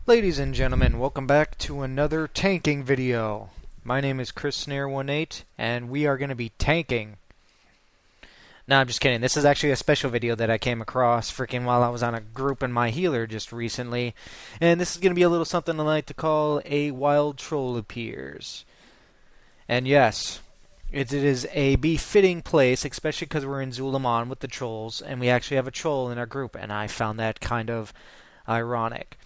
Ladies and gentlemen, welcome back to another tanking video. My name is Chris Snare18, and we are going to be tanking. No, I'm just kidding. This is actually a special video that I came across freaking while I was on a group in my healer just recently. And this is going to be a little something I like to call a wild troll appears. And yes, it is a befitting place, especially because we're in Zul Aman with the trolls, and we actually have a troll in our group, and I found that kind of ironic.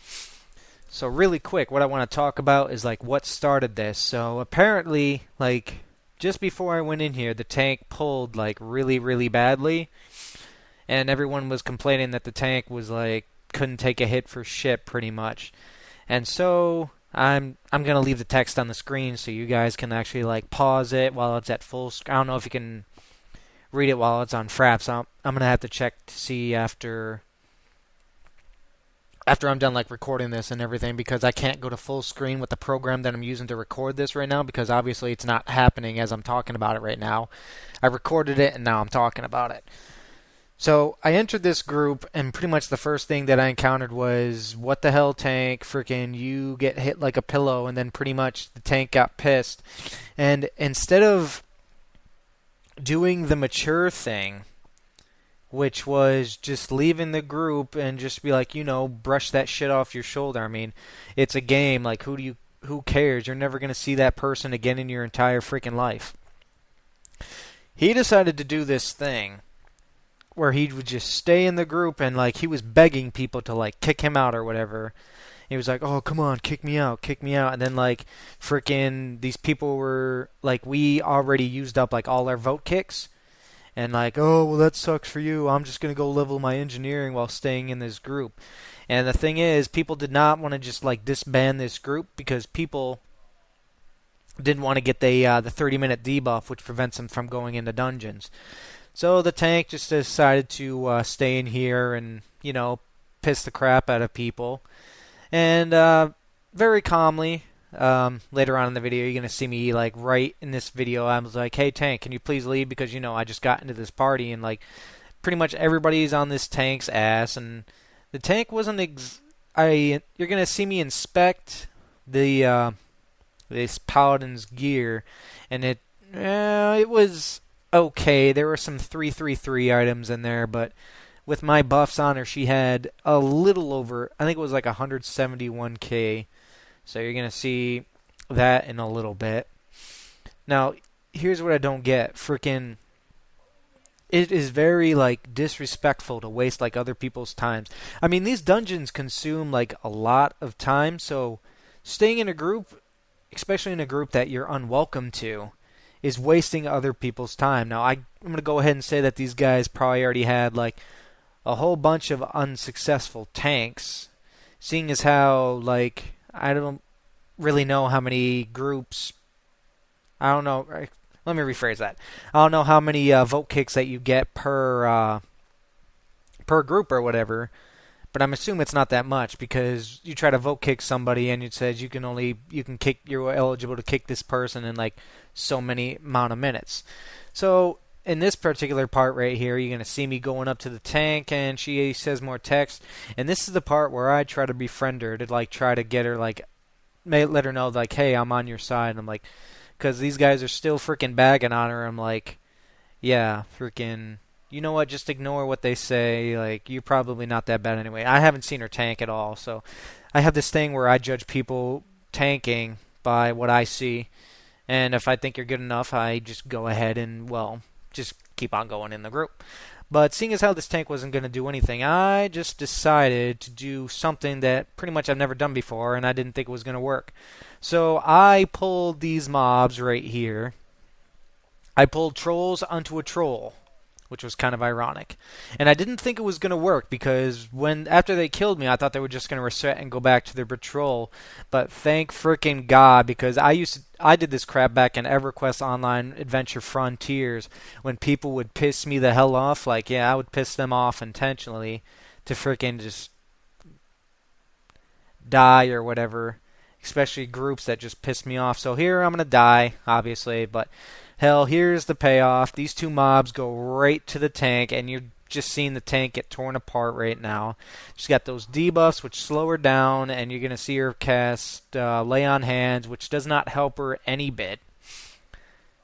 So really quick, what I want to talk about is like what started this. So apparently, like just before I went in here, the tank pulled like really badly, and everyone was complaining that the tank was like couldn't take a hit for shit pretty much. And so I'm gonna leave the text on the screen so you guys can actually like pause it while it's at full screen. I don't know if you can read it while it's on fraps. I'm gonna have to check to see after I'm done like recording this and everything, because I can't go to full screen with the program that I'm using to record this right now, because obviously it's not happening as I'm talking about it right now. I recorded it and now I'm talking about it. So I entered this group, and pretty much the first thing that I encountered was, what the hell, tank, freaking you get hit like a pillow. And then pretty much the tank got pissed, and instead of doing the mature thing, which was just leaving the group and just be like, brush that shit off your shoulder. I mean, it's a game. Like, who cares? You're never going to see that person again in your entire freaking life. He decided to do this thing where he would just stay in the group, and like he was begging people to like kick him out or whatever. He was like, "Oh, come on, kick me out, kick me out." And then like freaking these people were like, we already used up like all our vote kicks. And like, oh, well, that sucks for you. I'm just going to go level my engineering while staying in this group. And the thing is, people did not want to just like disband this group, because people didn't want to get the 30-minute debuff, which prevents them from going into dungeons. So the tank just decided to stay in here and, piss the crap out of people. And very calmly, later on in the video, you're going to see me, like, right in this video, I was like, hey, tank, can you please leave? Because, I just got into this party, and, like, pretty much everybody's on this tank's ass, and the tank wasn't you're going to see me inspect the, this paladin's gear, and it was okay. There were some 333 items in there, but with my buffs on her, she had a little over, I think it was like 171k. So you're going to see that in a little bit. Now, here's what I don't get. Freaking, it is very, like, disrespectful to waste, like, other people's times. I mean, these dungeons consume, like, a lot of time. So staying in a group, especially in a group that you're unwelcome to, is wasting other people's time. Now, I'm going to go ahead and say that these guys probably already had, like, a whole bunch of unsuccessful tanks. Seeing as how, like, I don't really know how many groups. I don't know. Let me rephrase that. I don't know how many vote kicks that you get per group or whatever, but I'm assuming it's not that much, because you try to vote kick somebody and it says you're eligible to kick this person in like so many amount of minutes. So in this particular part right here, you're going to see me going up to the tank, and she says more text. And this is the part where I try to befriend her, to like try to get her, like, let her know, like, hey, I'm on your side. And I'm like, because these guys are still freaking bagging on her. I'm like, yeah, freaking, you know what? Just ignore what they say. Like, you're probably not that bad anyway. I haven't seen her tank at all. So I have this thing where I judge people tanking by what I see. And if I think you're good enough, I just go ahead and, well, just keep on going in the group. But seeing as how this tank wasn't going to do anything, I just decided to do something that pretty much I've never done before, and I didn't think it was going to work. So I pulled these mobs right here. I pulled trolls onto a troll, which was kind of ironic. And I didn't think it was going to work, because after they killed me, I thought they were just going to reset and go back to their patrol. But thank freaking God, because I did this crap back in EverQuest Online Adventure Frontiers, when people would piss me the hell off. Like, yeah, I would piss them off intentionally to freaking just die or whatever. Especially groups that just piss me off. So here I'm going to die, obviously, but hell, here's the payoff. These two mobs go right to the tank, and you're just seeing the tank get torn apart right now. She's got those debuffs, which slow her down, and you're going to see her cast Lay on Hands, which does not help her any bit.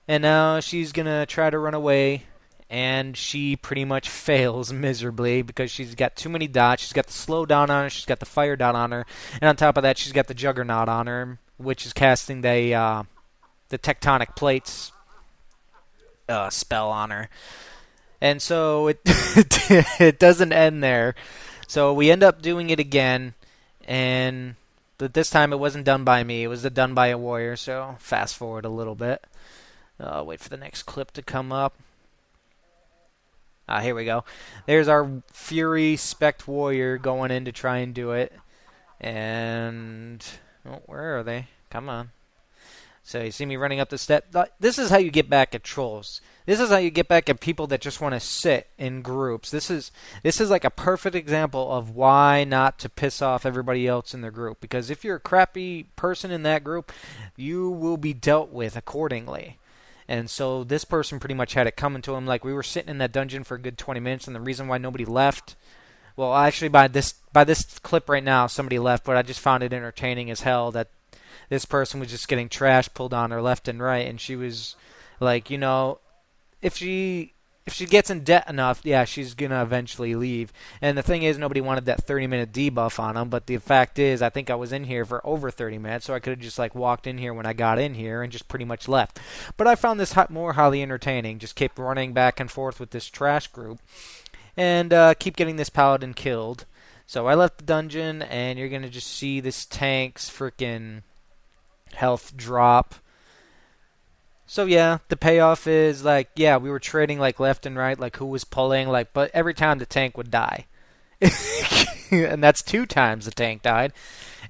And now she's going to try to run away, and she pretty much fails miserably because she's got too many dots. She's got the slow down on her, she's got the fire dot on her, and on top of that, she's got the Juggernaut on her, which is casting the Tectonic Plates spell on her. And so it it doesn't end there. So we end up doing it again, but this time it wasn't done by me. It was done by a warrior. So fast forward a little bit. Wait for the next clip to come up. Here we go. There's our Fury Spect Warrior going in to try and do it. And where are they? Come on. So you see me running up the step. This is how you get back at trolls. This is how you get back at people that just want to sit in groups. This is like a perfect example of why not to piss off everybody else in their group. Because if you're a crappy person in that group, you will be dealt with accordingly. And so this person pretty much had it coming to him. Like, we were sitting in that dungeon for a good 20 minutes, and the reason why nobody left, well, actually by this clip right now, somebody left, but I just found it entertaining as hell that this person was just getting trash pulled on her left and right, and she was like, if she gets in debt enough, yeah, she's gonna eventually leave. And the thing is, nobody wanted that 30-minute debuff on them, but the fact is, I think I was in here for over 30 minutes, so I could have just like walked in here when I got in here and just pretty much left. But I found this more highly entertaining. Just kept running back and forth with this trash group, and keep getting this paladin killed. So I left the dungeon, and you're gonna just see this tank's freaking health drop. So yeah, the payoff is like, yeah, we were trading like left and right, like who was pulling, like, but every time the tank would die. And that's 2 times the tank died.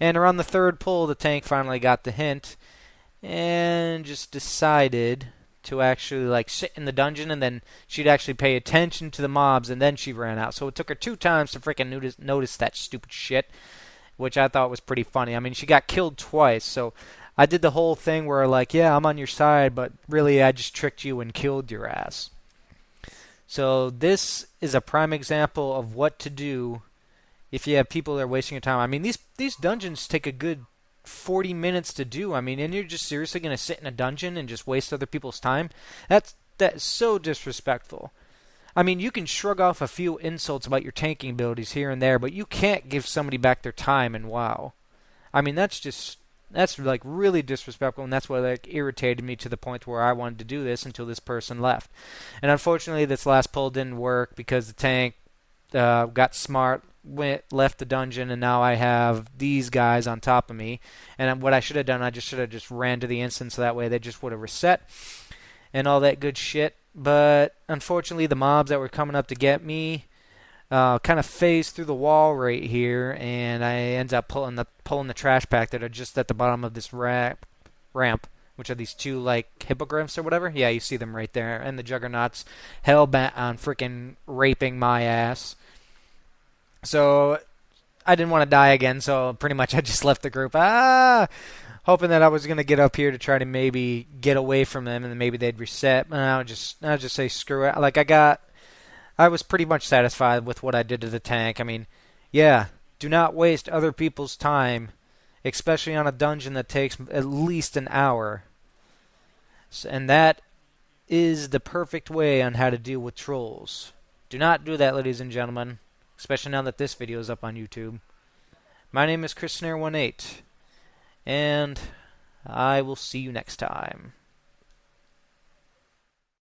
And around the 3rd pull, the tank finally got the hint and just decided to actually like sit in the dungeon, and then she'd actually pay attention to the mobs, and then she ran out. So it took her 2 times to freaking notice that stupid shit, which I thought was pretty funny. I mean, she got killed twice, so I did the whole thing where like, yeah, I'm on your side, but really I just tricked you and killed your ass. So this is a prime example of what to do if you have people that are wasting your time. I mean, these dungeons take a good 40 minutes to do. I mean, and you're just seriously going to sit in a dungeon and just waste other people's time? That's so disrespectful. I mean, you can shrug off a few insults about your tanking abilities here and there, but you can't give somebody back their time in WoW. I mean, that's like really disrespectful, and that's what like irritated me to the point where I wanted to do this until this person left. And unfortunately, this last pull didn't work because the tank got smart, left the dungeon, and now I have these guys on top of me. And what I should have done, I should have just ran to the instance, so that way they just would have reset and all that good shit. But unfortunately, the mobs that were coming up to get me kind of phased through the wall right here, and I ended up pulling the trash pack that are just at the bottom of this ramp, which are these 2 like hippogriffs or whatever. Yeah, you see them right there, and the Juggernaut's hell bent on freaking raping my ass. So I didn't want to die again, so pretty much I just left the group. Hoping that I was gonna get up here to try to maybe get away from them, and then maybe they'd reset. And I'll just say screw it. Like I was pretty much satisfied with what I did to the tank. I mean, yeah, do not waste other people's time, especially on a dungeon that takes at least an hour. And that is the perfect way on how to deal with trolls. Do not do that, ladies and gentlemen, especially now that this video is up on YouTube. My name is ChrisSnare18, and I will see you next time.